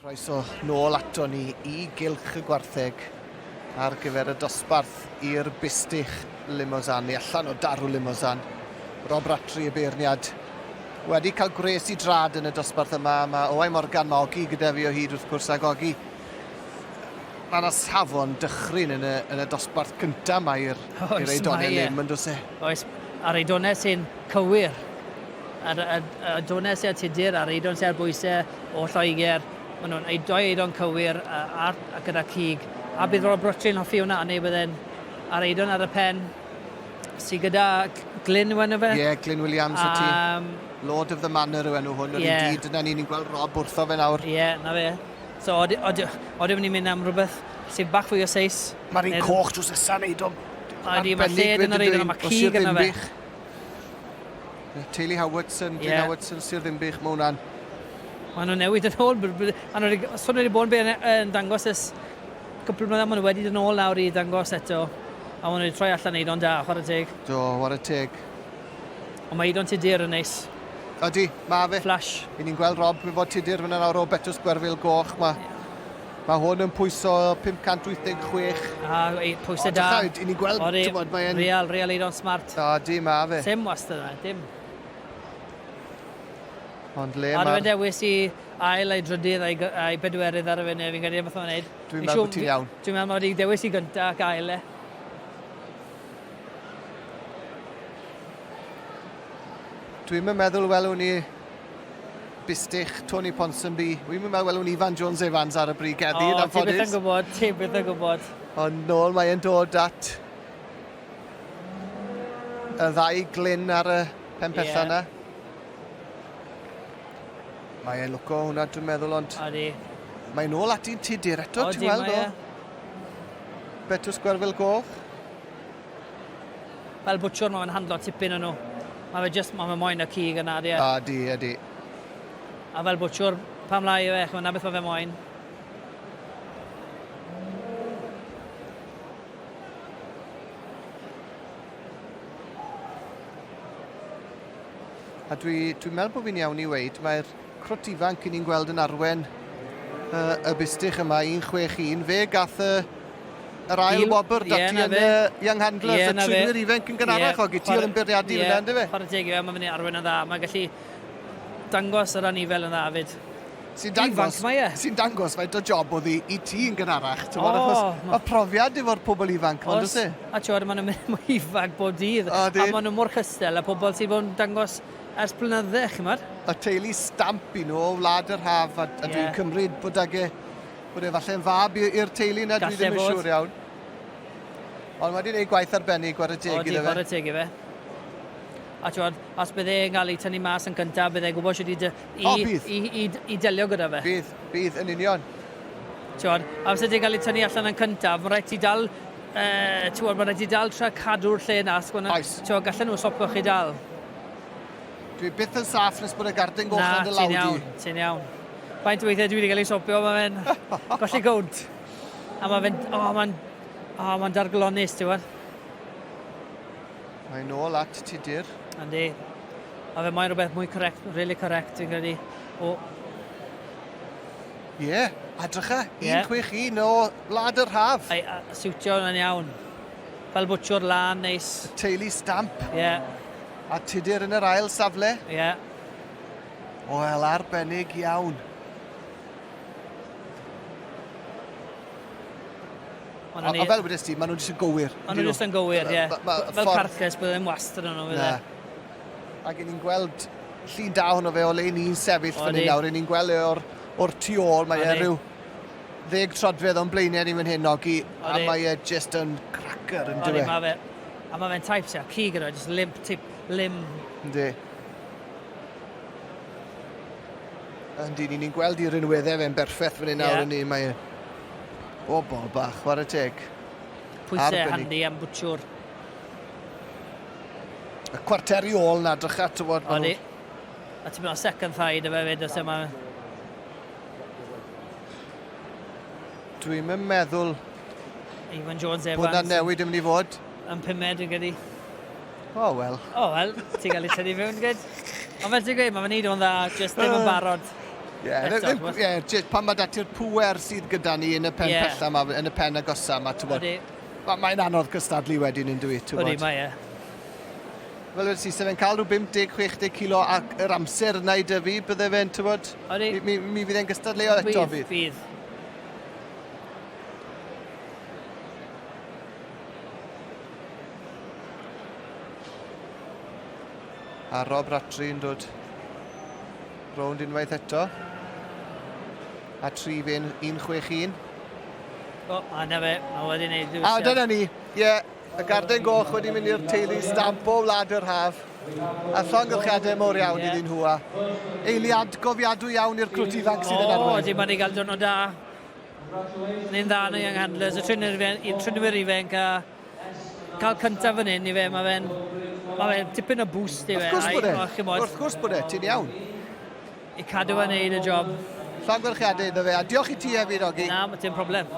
Croeso nôl ato ni I gylch y gwartheg ar gyfer y dosbarth i'r Bustach Limousin, neu allan o Darw Limousin. Rob Ratri y beirniad. Wedi cael gwres I drad yn y dosbarth yma. Mae Owain Morgan Mogi gyda fi o hyd wrth gwrs ag Ogi. Mae yna safon dychryn yn y dosbarth cyntaf yma i'r eidonau lim yn dod se. Oes, ar eidonau sy'n cywir. Ar eidonau sy'n tudur, ar eidon sy'n ar bwysau o Lloegr. Maen nhw'n doi eidon cywir a gyda cig. A bydd Rob Ratri'n hoffi hwnna, neu bydden ar eidon ar y pen. Sy'n gyda Glyn yw enw fe? Ie, Glyn Williams o ti. Lord of the Manor yw enw hwn. Dyna ni'n gweld Rob wrtho fe nawr. Ie, na fe. So, oedden ni'n mynd am rhywbeth sy'n bach fwy o seis. Mae'r un coch drws ysa'n eidon. Mae lled yn yr eidon, mae cig yna fe. Teulu Howardson, Glyn Howardson, Sir Ddimbych, mae hwnna'n. Maen nhw'n newid yn ôl. Os hwn wedi bod yn dangos ys cwpl mlynedd, maen nhw wedi dyn ôl nawr I dangos eto. A maen nhw wedi troi allan eidon da, chwarae teg. Do, chwarae teg. Ond mae eidon tudur yn neis. Ydy, mae fe. Flash. I ni'n gweld Rob fod tudur fyna nawr o Betws Gwerfil Goch. Mae hwn yn pwyso 586. A pwysau da. I ni'n gweld, mae'n... Real eidon smart. Ydy, mae fe. Sim wastad yna, dim. Ond le mae'r... A dwi'n dewis I ail a'i drydydd a'i bedwerydd ar y fyny, fi'n credu beth o'n wneud. Dwi'n meddwl bod ti'n iawn. Dwi'n meddwl mod I dewis I gyntaf ac ail e. Dwi'n meddwl welwn ni Bustach, Tony Ponsonby. Dwi'n meddwl welwn ni Van Jones Evans ar y brig heddi. O, ti byth yn gwybod, ti byth yn gwybod. Ond nôl mae'n dod at y ddau Glyn ar y pen pella yna. Mae'n lwco hwnna, dwi'n meddwl, ond... Odi. Mae'n nôl at un tudur eto, ti'n gweld o? Betws Gwerfil Goch. Fel bwtsiwr, mae'n handlo tipyn yn nhw. Mae moyn y cig yna, di. Ydy. A fel bwtsiwr, pam lai yw e, mae'n beth mae fe moyn. A dwi'n meddwl bod fi'n iawn I weid, mae'r crwt ifanc I ni'n gweld yn arwen y Bustach yma, 161. Fe gath yr ail wobr dati yn Young Handlers, y trwy'r ifanc yn gynharach o ti oedd yn beirniadu fyna, ynddo fe? Chwarae teg I fe, mae fyny arwen yn dda. Mae'n gallu dangos yr anifel yn dda fyd. Sy'n dangos faint o job oedd I ti yn gynharach. Y profiad efo'r pobl ifanc, ond ys e? A tiwod, maen nhw'n mynd mwy ifanc bob dydd. A maen nhw mor chystel, a pobl sy'n bod yn dangos ers blynydde, chymod? Y teulu stamp I nhw o Wlad yr Haf, a dwi'n cymryd bod e falle'n fab i'r teulu yna, dwi ddim yn siŵr iawn. Ond wedi gwneud gwaith arbennig, chwarae teg iddo fe. Chwarae teg I fe. A tiwod, os bydd e'n cael ei tynnu mas yn cyntaf, bydd e'n gwybod sydd I delio gyda fe. Bydd, yn union. Tiwod, a os ydy'n cael ei tynnu allan yn cyntaf, mae'n rhaid ti dal, tiwod, mae'n rhaid ti dal tra cadw'r lle nas, tiwod, gallen nhw sopio chi dal. Dwi byth yn saff nes bod y garden goch yn dy lawdi. Na, ti'n iawn. Faint o weithiau dwi wedi cael ei sopio, mae fe'n golli gownt. A mae fe'n, mae'n darglonus, ti'n gwybod? Mae'n nôl at tudur. Andi. A fe mae'n rhywbeth mwy correct, really correct, fi'n credu. Ie, adrycha, 161 o Wlad yr Haf. Siwtio yn iawn. Fel bwtsiwr lan, neis. Teulu stamp. Ie. A tudur yn yr ail safle. Ie. Wel, arbennig iawn. A fel wedys ti, maen nhw'n jyst yn gywir. Maen nhw'n jyst yn gywir, ie. Fel carcas, bydd e'n wastad yn nhw, fydde. Ac ni'n gweld llun da hwnnw fe o le ni'n sefyll fan hyn nawr. Ni'n gweld o'r tu ôl, mae e rhyw 10 trodfedd o'n blaenau ni fan hyn, Ogi. A mae e jyst yn cracker yn dweud. A mae fe'n type sy'n cig yno, jyst lim. Yndi. Yndi, ni'n gweld i'r rinweddau fe'n berffaith fan hyn nawr yn ni. Mae o bol bach, chwarae teg. Pwysau handi am bwtsiwr. Y cwarteri ôl na, drycha, tywod. Odi. A ti'n mynd o second thigh dy fe fyd, os yma. Dwi'n meddwl... Evan Jones Evans. Bod na newid yn mynd I fod. Yn 5 yn gyda. O, wel. Ti'n cael ei tynnu fewn gyd. Ond fel ti'n gweud, mae'n neud o'n dda, jyst ddim yn barod. pan mae dati'r pwer sydd gyda ni yn y pen pella yma, yn y pen agosa yma, mae'n anodd cystadlu wedyn yn dwi. Odi, mae e. Wel, wedi sy'n fe'n cael rhyw 50-60 kilo ac yr amser yna i dyfu, bydde fe'n, tywod? Mi fydd e'n gystadleo eto fydd. Fydd. A Rob Ratri yn dod rownd unwaith eto. A 3 fe'n 161. O, a na fe, a wedi wneud. A dyna ni, y garden goch wedi mynd i'r teulu stamp o wlad yr haf. A llongychiadau mor iawn iddyn nhw. Eiliad gofiadwy iawn i'r crwt ifanc sydd yn arwain. O, di ma'n ei gael diwrnod da. Neu'n dda yn young handlers, y trynwyr ifanc a cael cyntaf fan hyn i fe, mae fe'n tipyn o boost i fe. Wrth gwrs bod e, ti'n iawn. I cadw yn neud y job. Llongychiadau iddo fe, a diolch i ti hefyd, Ogi. Na, mae ti'n problem.